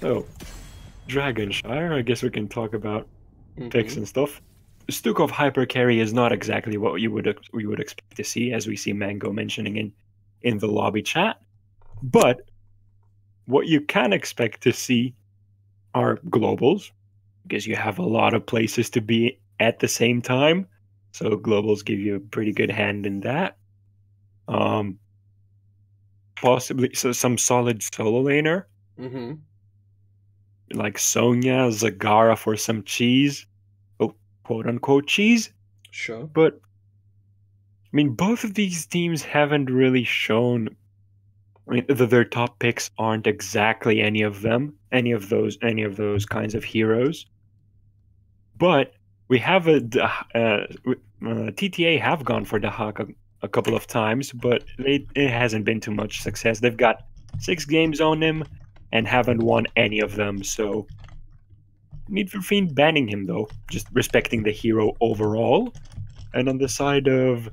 Oh, Dragonshire. I guess we can talk about picks Hmm. and stuff. Stukov Hypercarry is not exactly what we would expect to see, as we see Mango mentioning in the lobby chat. But what you can expect to see are globals, because you have a lot of places to be at the same time. So globals give you a pretty good hand in that. Um, Possibly some solid solo laner Hmm. like Sonya, Zagara for some cheese, oh, quote unquote cheese. Sure. But I mean, both of these teams haven't really shown. I mean, their top picks aren't exactly any of them, any of those kinds of heroes. But we have TTA have gone for the Hawk a couple of times, but it hasn't been too much success. They've got 6 games on him and haven't won any of them. So Need for Fiend banning him though, just respecting the hero overall. And on the side of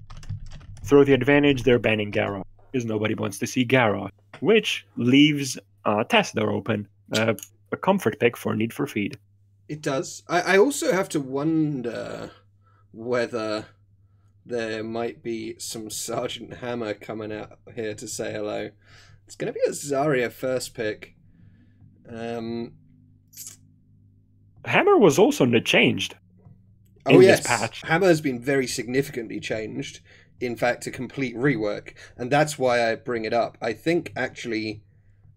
throw the advantage, they're banning Garrosh because nobody wants to see Garrosh, which leaves Tassadar open, a comfort pick for Need for Feed. It does. I also have to wonder whether there might be some Sergeant Hammer coming out here to say hello. It's going to be a Zarya first pick. Um, Hammer was also changed oh, in this yes. patch. Hammer has been very significantly changed. In fact, a complete rework. And that's why I bring it up. I think actually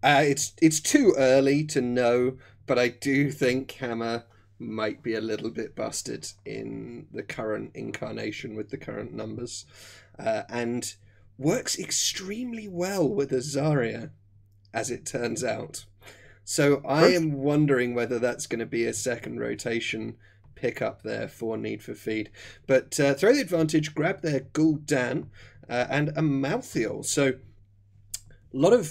it's too early to know, but I do think Hammer might be a little bit busted in the current incarnation with the current numbers, and works extremely well with Azaria, as it turns out. So I First, am wondering whether that's going to be a second rotation pick up there for Need for Feed. But throw the advantage, grab their Gul'dan and a Malthael. So a lot of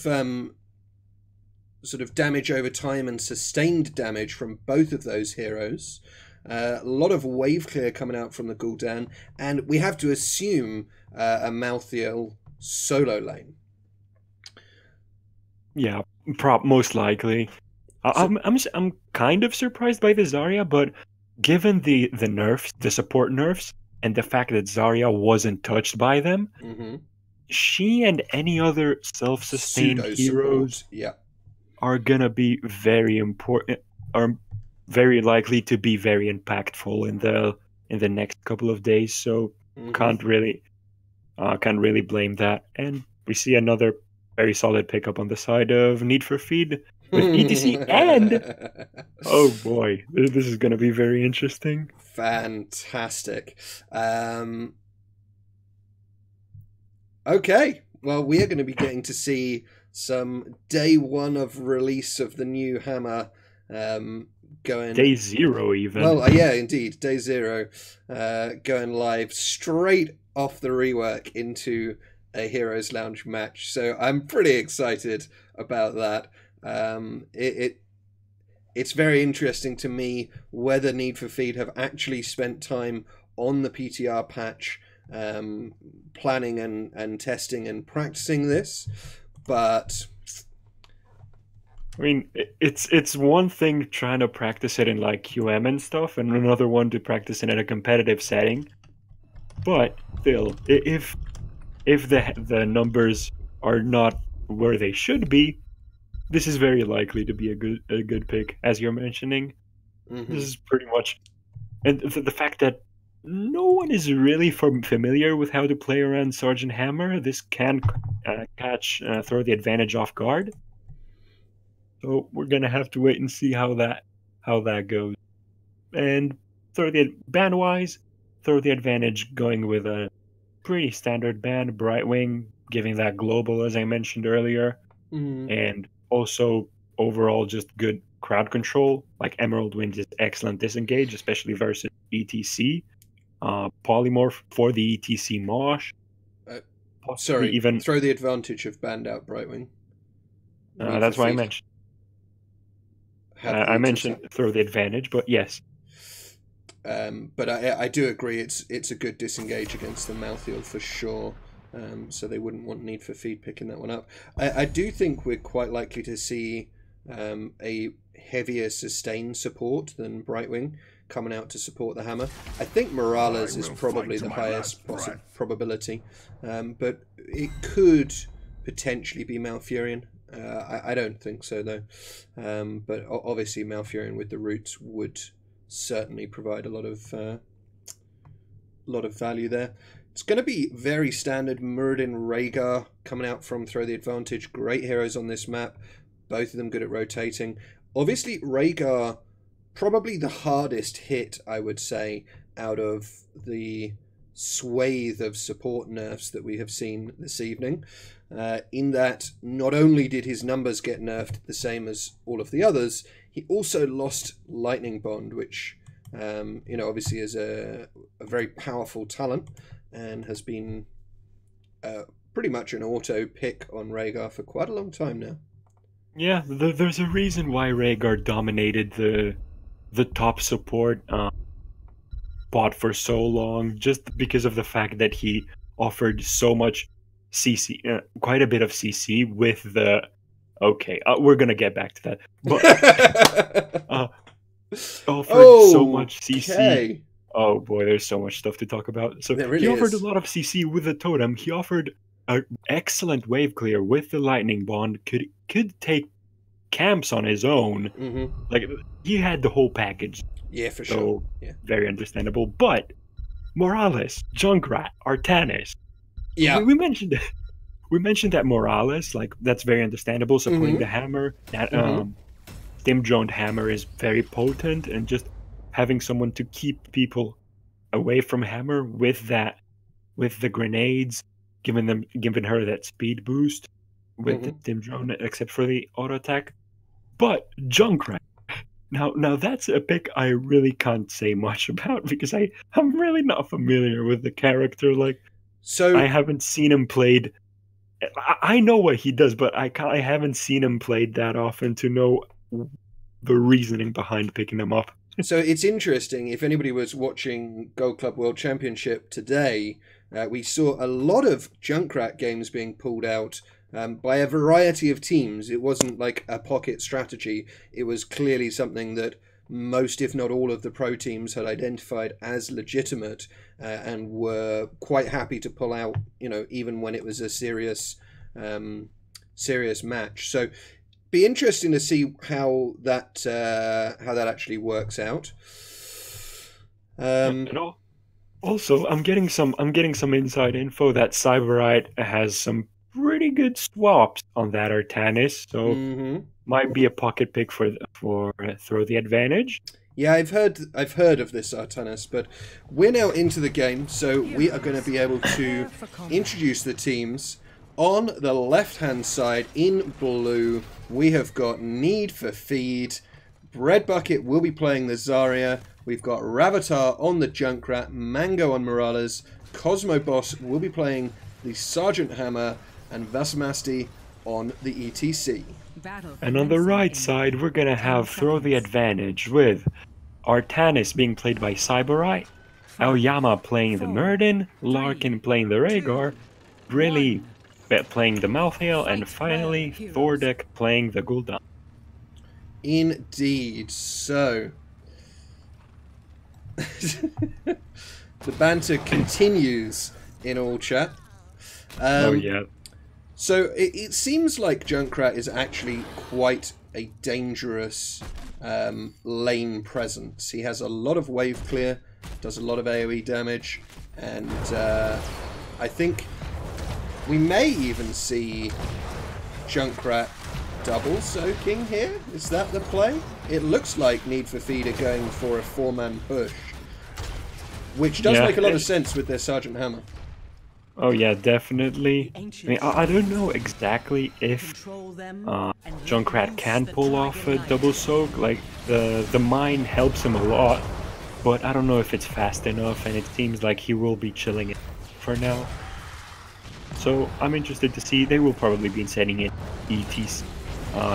sort of damage over time and sustained damage from both of those heroes. A lot of wave clear coming out from the Gul'dan, and we have to assume a Malthael solo lane. yeah, prop most likely. So, I'm kind of surprised by the Zarya, but given the nerfs, the support nerfs, and the fact that Zarya wasn't touched by them, mm-hmm. she and any other self-sustained Pseudo heroes support, yeah. are gonna be very important, are very likely to be very impactful in the next couple of days. So Mm-hmm. can't really can't really blame that. And we see another very solid pickup on the side of Need for Feed with ETC and oh boy, this is gonna be very interesting. Fantastic. Okay, well, we are going to be getting to see some day one of release of the new Hammer going. Day zero even. Well, yeah, indeed, day zero, going live straight off the rework into a Heroes Lounge match. So I'm pretty excited about that. It's very interesting to me whether Need for Feed have actually spent time on the PTR patch, planning and testing and practicing this, but I mean, it's one thing trying to practice it in like QM and stuff, and another one to practice it in a competitive setting. But still, if the numbers are not where they should be, this is very likely to be a good pick, as you're mentioning. This mhm. is pretty much, and the fact that no one is really familiar with how to play around Sergeant Hammer. This can throw the advantage off guard. So we're gonna have to wait and see how that goes. And throw the band wise, throw the advantage going with a pretty standard band, Brightwing, giving that global as I mentioned earlier, Mhm. and also overall just good crowd control. Like Emerald Wind is excellent disengage, especially versus ETC. Polymorph for the ETC Mosh, Uh, possibly sorry, even. throw the advantage of banned out Brightwing. Need for That's why Feed have the I ETC. mentioned throw the advantage, but yes, But I do agree it's a good disengage against the Malthael for sure. So they wouldn't want Need for Feed picking that one up. I do think we're quite likely to see a heavier sustained support than Brightwing coming out to support the hammer. I think Morales is probably the highest probability, but it could potentially be Malfurion. I don't think so though, but obviously Malfurion with the roots would certainly provide a lot of value there. It's going to be very standard Muradin Rhaegar coming out from Throw the Advantage. Great heroes on this map, both of them good at rotating. Obviously Rhaegar probably the hardest hit, I would say, out of the swathe of support nerfs that we have seen this evening, in that not only did his numbers get nerfed the same as all of the others, he also lost Lightning Bond, which obviously is a very powerful talent and has been pretty much an auto pick on Rhaegar for quite a long time now. Yeah, there's a reason why Rhaegar dominated the top support bot for so long, just because of the fact that he offered so much CC, quite a bit of CC with the... Okay, we're gonna get back to that. But offered so much CC. Oh boy, there's so much stuff to talk about. So really he offered a lot of CC with the totem. He offered an excellent wave clear with the lightning bond. Could take camps on his own. Mm-hmm. Like he had the whole package. Yeah, for sure. Yeah. Very understandable. But Morales, Junkrat, Artanis. Yeah, we mentioned that. We mentioned that Morales, like that's very understandable. So putting the hammer, that stim-droned hammer is very potent, and just having someone to keep people away from hammer with the grenades, giving her that speed boost with the stim-drone, except for the auto attack. But Junkrat, now that's a pick I really can't say much about because I'm really not familiar with the character. Like, so I haven't seen him played. I know what he does, but I haven't seen him played that often to know the reasoning behind picking him up. So it's interesting, if anybody was watching Gold Club World Championship today, we saw a lot of Junkrat games being pulled out by a variety of teams. It wasn't like a pocket strategy. It was clearly something that most, if not all, of the pro teams had identified as legitimate and were quite happy to pull out, even when it was a serious match. So be interesting to see how that actually works out. Also, I'm getting some inside info that Cyberite has some pretty good swaps on that Artanis, so might be a pocket pick for Throw the Advantage. Yeah, I've heard of this Artanis, but we're now into the game, so we are going to be able to introduce the teams. On the left-hand side, in blue, we have got Need for Feed. Bread Bucket will be playing the Zarya. We've got Ravatar on the Junkrat, Mango on Morales, Cosmo Boss will be playing the Sergeant Hammer, and Vasamasti on the ETC. And on the right side, we're going to have Throw the Advantage with Artanis being played by Cyberite, Aoyama playing the Muradin, Larkin playing the Rhaegar, Brilli playing the Malthael, and finally Thordek playing the Gul'dan. Indeed. So the banter continues in all chat. Oh yeah. So it seems like Junkrat is actually quite a dangerous lane presence. He has a lot of wave clear, does a lot of AoE damage, and I think we may even see Junkrat double soaking here. Is that the play? It looks like Need for Feed are going for a 4-man push, which does make a lot of sense with their Sergeant Hammer. Oh yeah, definitely. I mean, I don't know exactly if Junkrat can pull off a double soak. Like the mine helps him a lot, but I don't know if it's fast enough, and it seems like he will be chilling it for now. So I'm interested to see. They will probably be sending it ETC.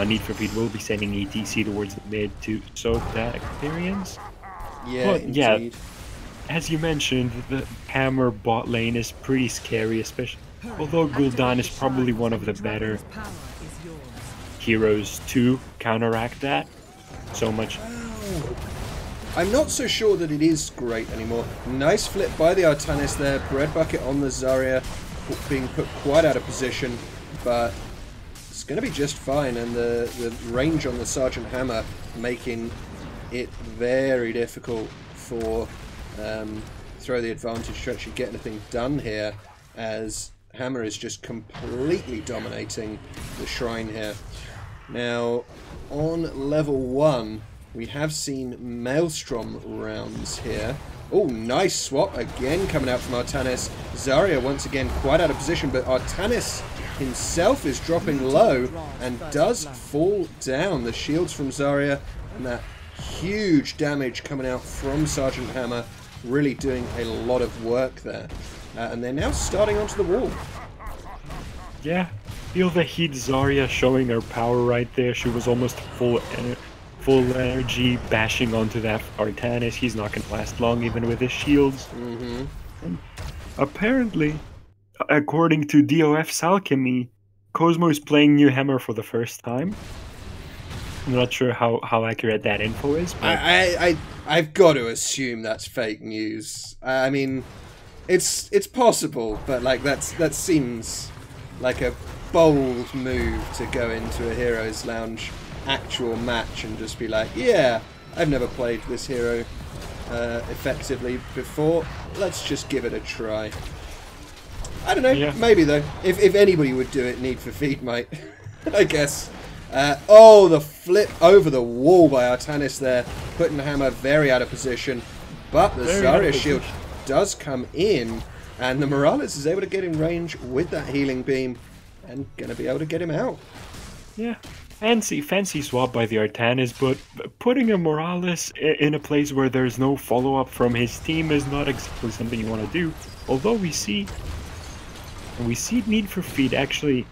Need for Feed will be sending ETC towards the mid to soak that experience. Yeah, but, indeed. Yeah, as you mentioned, the hammer bot lane is pretty scary, especially although Gul'dan is probably one of the better heroes to counteract that. so much. I'm not so sure that it is great anymore. Nice flip by the Artanis there. Bread bucket on the Zarya, being put quite out of position, but it's going to be just fine. And the range on the Sergeant Hammer making it very difficult for Throw the Advantage to actually get anything done here, as Hammer is just completely dominating the Shrine here. Now, on level 1, we have seen Maelstrom rounds here. Oh, nice swap again coming out from Artanis. Zarya once again quite out of position, but Artanis himself is dropping low and does fall down. The shields from Zarya and that huge damage coming out from Sergeant Hammer really doing a lot of work there. And they're now starting onto the wall. Yeah, feel the heat. Zarya showing her power right there. She was almost full energy bashing onto that Artanis. He's not going to last long even with his shields. And apparently, according to DOF's Alchemy, Cosmo is playing New Hammer for the first time. I'm not sure how accurate that info is. But I've got to assume that's fake news. I mean, it's possible, but like that seems like a bold move to go into a Heroes Lounge actual match and just be like, yeah, I've never played this hero effectively before. Let's just give it a try. I don't know. Yeah. Maybe though. If anybody would do it, Need for Feed might. I guess. Oh, the flip over the wall by Artanis there, putting the Hammer very out of position. But the Zarya shield does come in, and the Morales is able to get in range with that healing beam and gonna be able to get him out. Yeah. Fancy swap by the Artanis, but putting a Morales in a place where there's no follow-up from his team is not exactly something you want to do. Although we see Need for Feed actually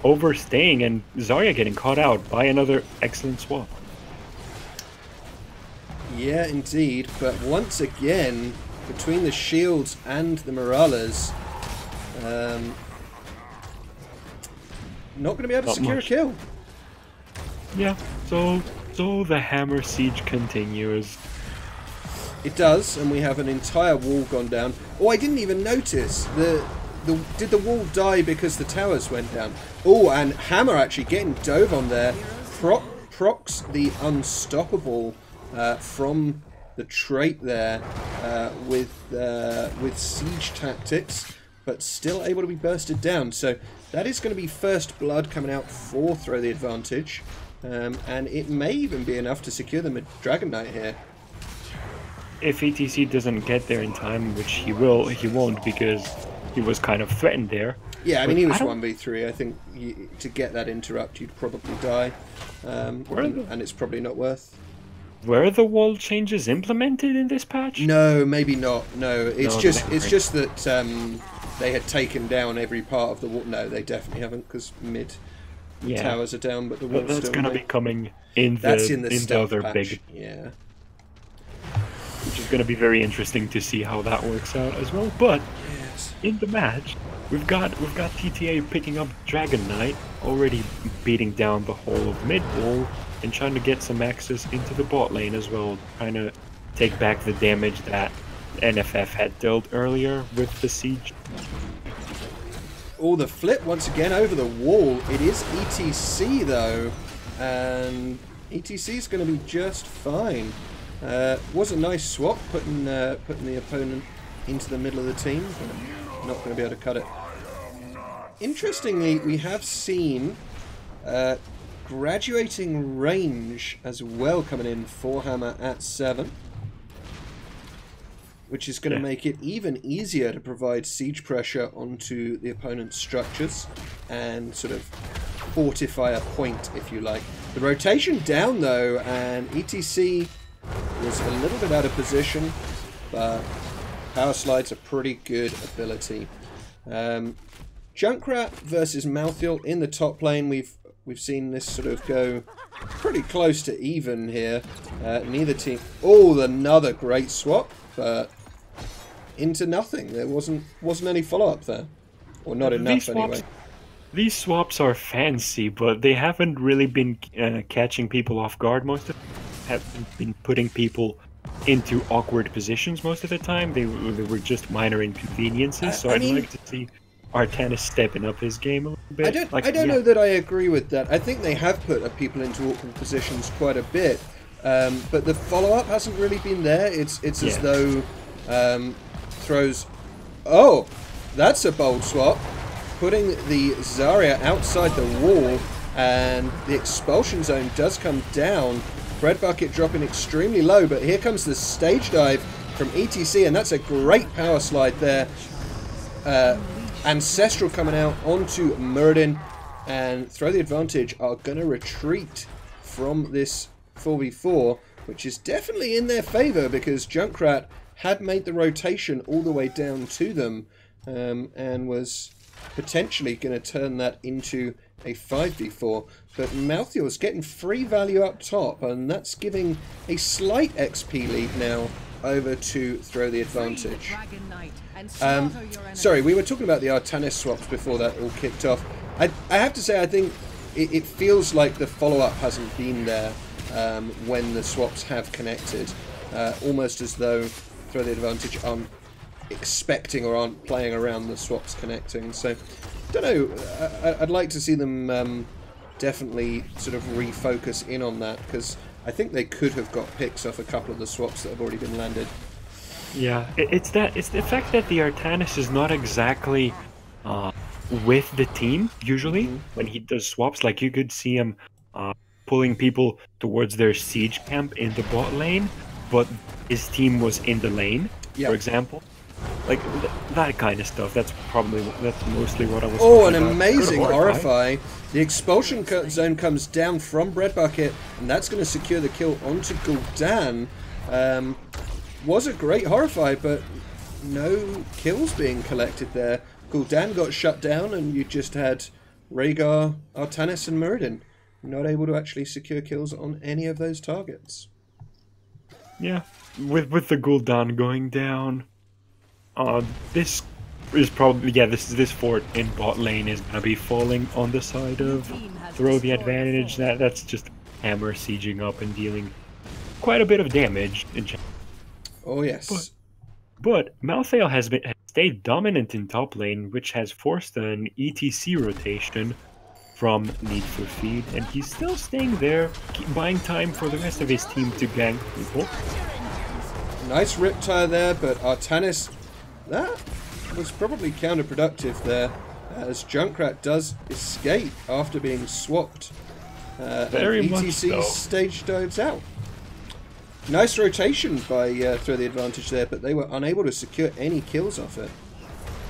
overstaying and Zarya getting caught out by another excellent swap. Yeah, indeed. But once again, between the shields and the Morales, not going to be able to secure a kill. Yeah, so the Hammer siege continues. It does, and we have an entire wall gone down. Oh, I didn't even notice. Did the wall die because the towers went down? Oh, and Hammer actually getting dove on there. Procs the Unstoppable from the trait there with siege tactics, but still able to be bursted down. So that is going to be first blood coming out for Throw the Advantage. And it may even be enough to secure them a Dragon Knight here. If ETC doesn't get there in time, which he won't because he was kind of threatened there. Yeah, I mean, he was 1v3. I think to get that interrupt, you'd probably die. And it's probably not worth. Were the wall changes implemented in this patch? No, maybe not. No, it's just that they had taken down every part of the wall. No, they definitely haven't, because towers are down, but the wall's that's going to be coming in the other patch. Big. Yeah. Which is going to be very interesting to see how that works out as well. But in the match, we've got TTA picking up Dragon Knight, already beating down the whole of mid wall and trying to get some access into the bot lane as well, trying to take back the damage that NFF had dealt earlier with the siege. Oh, the flip once again over the wall. It is ETC though, and ETC is going to be just fine. Was a nice swap, putting the opponent into the middle of the team, but not going to be able to cut it. Interestingly, we have seen graduating range as well coming in for Hammer at 7. Which is going to make it even easier to provide siege pressure onto the opponent's structures and sort of fortify a point, if you like. The rotation down, though, and ETC was a little bit out of position, but Power Slide's a pretty good ability. Junkrat versus Malthael in the top lane. We've seen this sort of go pretty close to even here. Neither team... Oh, another great swap, but into nothing. There wasn't any follow-up there. Or not enough, anyway. These swaps are fancy, but they haven't really been catching people off guard most of have been putting people into awkward positions most of the time. They were just minor inconveniences, so I I'd mean, like to see Artanis stepping up his game a little bit. Like, I don't yeah, know that I agree with that. I think they have put people into awkward positions quite a bit, but the follow-up hasn't really been there. It's as yeah. though throws. Oh, that's a bold swap, putting the Zarya outside the wall, and the expulsion zone does come down. Bread Bucket dropping extremely low, but here comes the stage dive from ETC, and that's a great power slide there. Ancestral coming out onto Muradin, and Throw the Advantage are going to retreat from this 4v4, which is definitely in their favour because Junkrat had made the rotation all the way down to them, and was potentially going to turn that into a 5v4. But Malthior's getting free value up top, and that's giving a slight XP lead now over to Throw the Advantage. Sorry, we were talking about the Artanis swaps before that all kicked off. I have to say, I think it feels like the follow-up hasn't been there when the swaps have connected. Almost as though Throw the Advantage aren't expecting or aren't playing around the swaps connecting. So, don't know. I'd like to see them definitely sort of refocus in on that, because I think they could have got picks off a couple of the swaps that have already been landed. Yeah, it's the fact that the Artanis is not exactly with the team usually when he does swaps. Like, you could see him pulling people towards their siege camp in the bot lane, but his team was in the lane, for example. Like that kind of stuff. That's mostly what I was. Oh, an about. Amazing Horrify! The expulsion zone comes down from Bread Bucket, and that's going to secure the kill onto Gul'dan. Was a great Horrify, but no kills being collected there. Gul'dan got shut down, and you just had Rhaegar, Artanis, and Muradin not able to actually secure kills on any of those targets. Yeah, with the Gul'dan going down, this is probably this fort in bot lane is gonna be falling on the side of Throw the Advantage. That's just Hammer sieging up and dealing quite a bit of damage in general. Oh yes. But Malthael has stayed dominant in top lane, which has forced an ETC rotation from Need for Feed, and he's still staying there, buying time for the rest of his team to gank people. Nice Riptire there, but Artanis, that was probably counterproductive there, as Junkrat does escape after being swapped. Very and much ETC so. stage dives out. Nice rotation by Throw the Advantage there, but they were unable to secure any kills off it.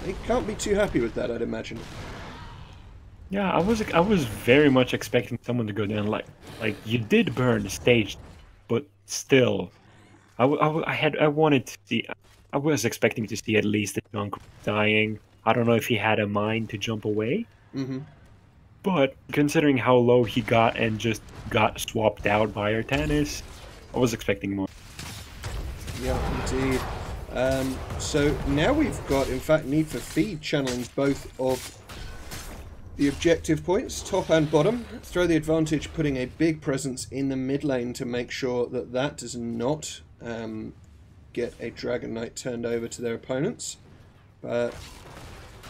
They can't be too happy with that, I'd imagine. Yeah, I was very much expecting someone to go down. Like you did burn the stage, but still, I wanted to see. I was expecting to see at least the Junk dying. I don't know if he had a mind to jump away. But considering how low he got and just got swapped out by Artanis, I was expecting more. Yeah, indeed. So now we've got, in fact, Need for Feed channeling both of the objective points, top and bottom. Throw the Advantage putting a big presence in the mid lane to make sure that that does not get a Dragon Knight turned over to their opponents. But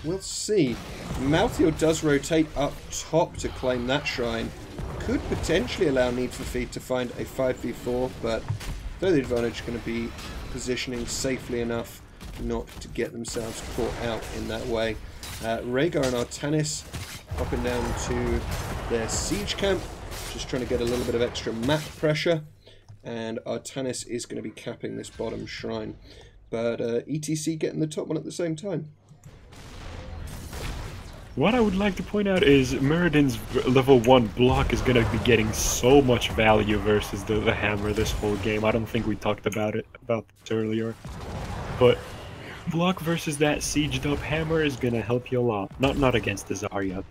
we'll see. Malthael does rotate up top to claim that shrine. Could potentially allow Need for Feed to find a 5v4, but Throw the Advantage going to be positioning safely enough not to get themselves caught out in that way. Rhaegar and Artanis popping down to their siege camp, just trying to get a little bit of extra map pressure, and Artanis is going to be capping this bottom shrine, but ETC getting the top one at the same time. What I would like to point out is Muradin's level 1 block is going to be getting so much value versus the hammer this whole game. I don't think we talked about this earlier, but block versus that sieged up hammer is going to help you a lot. Not against the Zarya.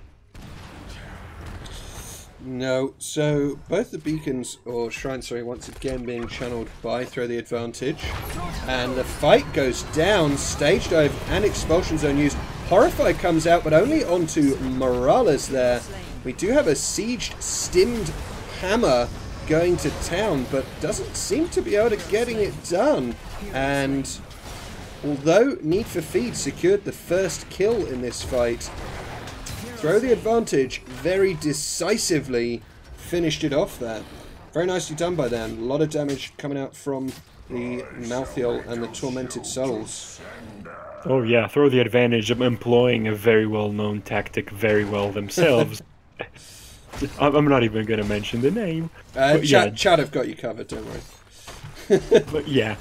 No, so both the beacons, or shrines, sorry, once again being channeled by Throw the Advantage. And the fight goes down, stage dive and expulsion zone used. Horrify comes out, but only onto Morales there. We do have a sieged, stimmed Hammer going to town, but doesn't seem to be able to getting it done. And although Need for Feed secured the first kill in this fight, Throw the Advantage very decisively finished it off there. Very nicely done by them. A lot of damage coming out from the Malthael and the Tormented Souls. Oh yeah, Throw the Advantage, employing a very well-known tactic very well themselves. I'm not even going to mention the name. Chad have got you covered, don't worry. But yeah,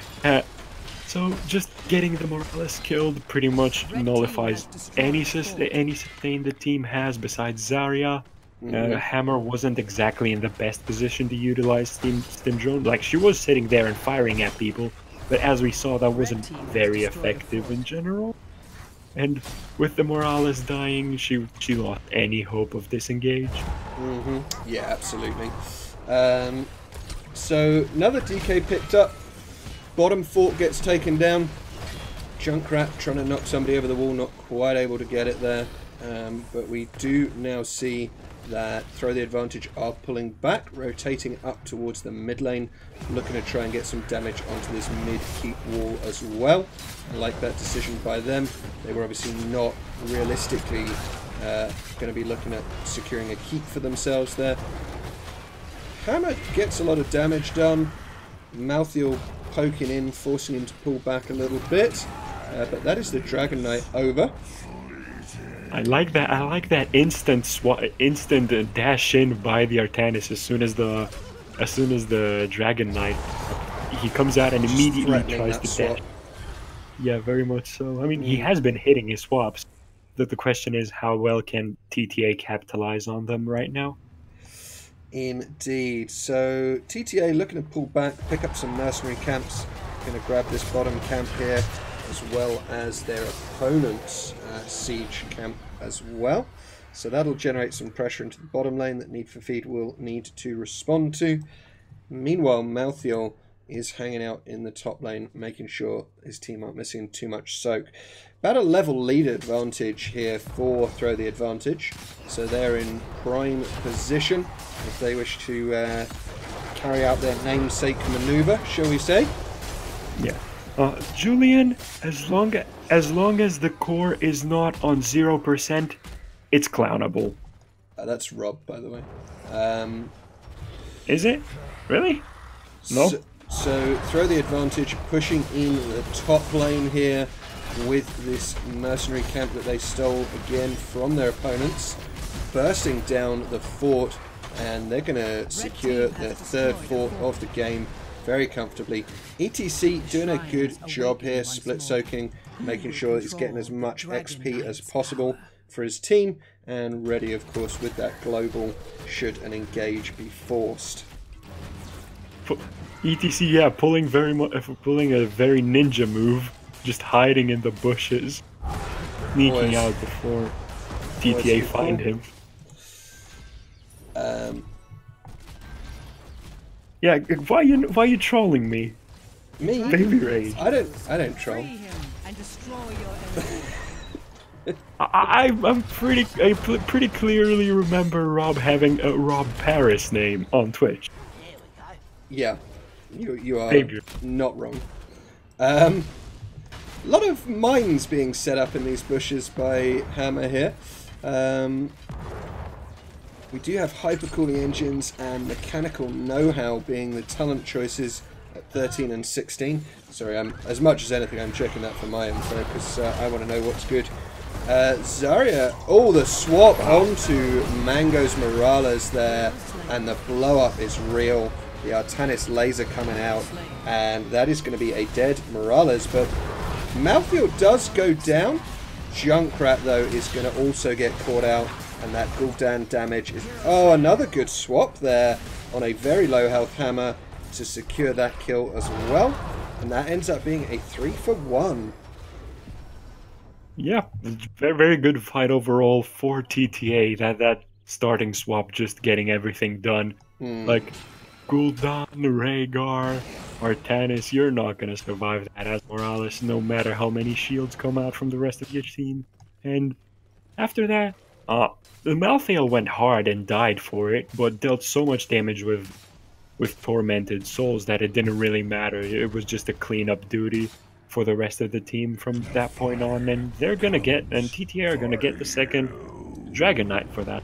so just getting the Morales killed pretty much nullifies any sustain the team has besides Zarya. Hammer wasn't exactly in the best position to utilize Stim Drone. Like, she was sitting there and firing at people, but as we saw, that wasn't very effective in general. And with the Morales dying, she lost any hope of disengage. Yeah, absolutely. So another DK picked up. Bottom fort gets taken down. Junkrat trying to knock somebody over the wall, not quite able to get it there. But we do now see that Throw the Advantage are pulling back, rotating up towards the mid lane, looking to try and get some damage onto this mid-keep wall as well. I like that decision by them. They were obviously not realistically going to be looking at securing a keep for themselves there. Hammer gets a lot of damage done. Malthael poking in, forcing him to pull back a little bit. But that is the Dragon Knight over. I like that. I like that instant dash in by the Artanis as soon as the Dragon Knight, he comes out and immediately tries to dash. Yeah, very much so. I mean, he has been hitting his swaps. The question is, how well can TTA capitalize on them right now? Indeed. So TTA looking to pull back, pick up some mercenary camps. Going to grab this bottom camp here, as well as their opponent's siege camp as well. So that'll generate some pressure into the bottom lane that Need for Feed will need to respond to. Meanwhile, Malthael is hanging out in the top lane, making sure his team aren't missing too much soak. About a level lead advantage here for Throw the Advantage. So they're in prime position if they wish to carry out their namesake maneuver, shall we say. Yeah. Julian, as long as the core is not on 0%, it's clownable. That's Rob, by the way. Is it? Really? No? So Throw the Advantage pushing in the top lane here with this mercenary camp that they stole again from their opponents, bursting down the fort, and they're going to secure their third fort of the game very comfortably. ETC doing a good job here, split soaking, making sure that he's getting as much XP as possible for his team, and ready, of course, with that global should an engage be forced. ETC, yeah, pulling a very ninja move, just hiding in the bushes, sneaking out before TTA find him. Yeah, why you trolling me? Me? Baby rage. I don't troll. I pretty clearly remember Rob having a Rob Paris name on Twitch. Yeah, you are not wrong. A lot of mines being set up in these bushes by Hammer here. We do have hypercooling engines and mechanical know-how being the talent choices at 13 and 16. Sorry, as much as anything, I'm checking that for my info because I want to know what's good. Zarya, the swap onto Mango's Morales there, and the blow-up is real. The Artanis laser coming out, and that is going to be a dead Morales, but Malthael does go down. Junkrat, though, is going to also get caught out, and that Gul'dan damage is... Oh, another good swap there on a very low health Hammer to secure that kill as well, and that ends up being a 3-for-1. Yeah, very, very good fight overall for TTA. That starting swap just getting everything done. Like, Gul'dan, Rhaegar, Artanis, you're not going to survive that as Morales, no matter how many shields come out from the rest of your team. And after that, the Malthael went hard and died for it, but dealt so much damage with tormented souls that it didn't really matter. It was just a cleanup duty for the rest of the team from that point on, and TTA are gonna get the second Dragon Knight for that.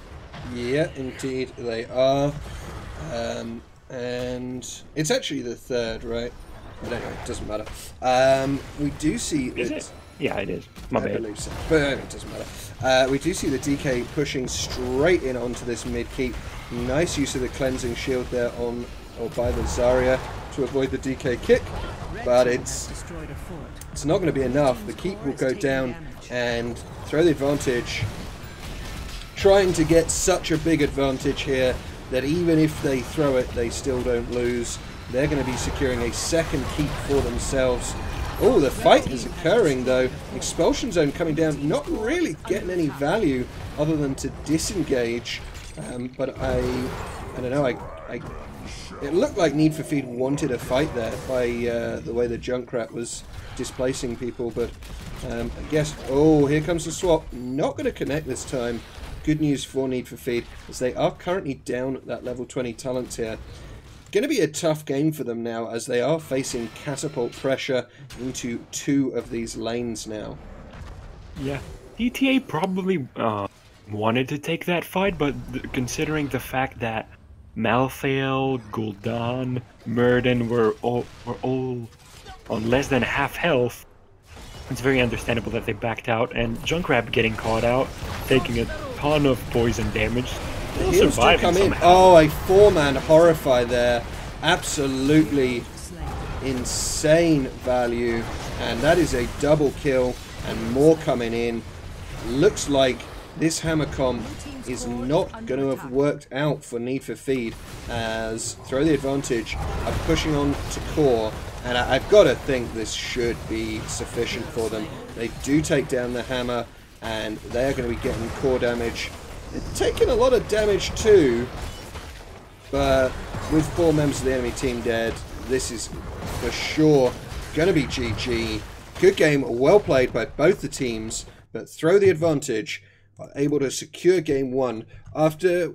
Yeah, indeed they are. And it's actually the third, right? But anyway, it doesn't matter. We do see Is that. it? Yeah, it is. My I bad. believe so, but it doesn't matter. We do see the DK pushing straight in onto this mid keep. Nice use of the cleansing shield there by the Zarya to avoid the DK kick, but it's not going to be enough. The keep will go down and throw the advantage, trying to get such a big advantage here that even if they throw it, they still don't lose. They're going to be securing a second keep for themselves. Oh, the fight is occurring though. Expulsion zone coming down, not really getting any value other than to disengage. But I don't know. It looked like Need for Feed wanted a fight there by the way the Junkrat was displacing people. But I guess, oh, here comes the swap. Not going to connect this time. Good news for Need for Feed, as they are currently down at that level 20 talents here. Going to be a tough game for them now, as they are facing catapult pressure into two of these lanes now. Yeah, DTA probably wanted to take that fight, but considering the fact that Malthael, Gul'dan, Murden were all on less than half health, it's very understandable that they backed out, and Junkrat getting caught out, taking a ton of poison damage. The heals do come in. Oh, a 4-man Horrify there. Absolutely insane value. And that is a double kill, and more coming in. Looks like this hammer comp is not going to have worked out for Need for Feed, as Throw the Advantage are pushing on to core. And I've got to think this should be sufficient for them. They do take down the hammer, and they are going to be getting core damage. They're taking a lot of damage too, but with 4 members of the enemy team dead, this is for sure going to be GG. Good game, well played by both the teams, but Throw the Advantage are able to secure game 1 after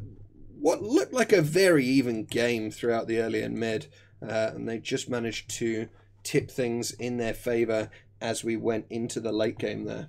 what looked like a very even game throughout the early and mid. And they just managed to tip things in their favour as we went into the late game there.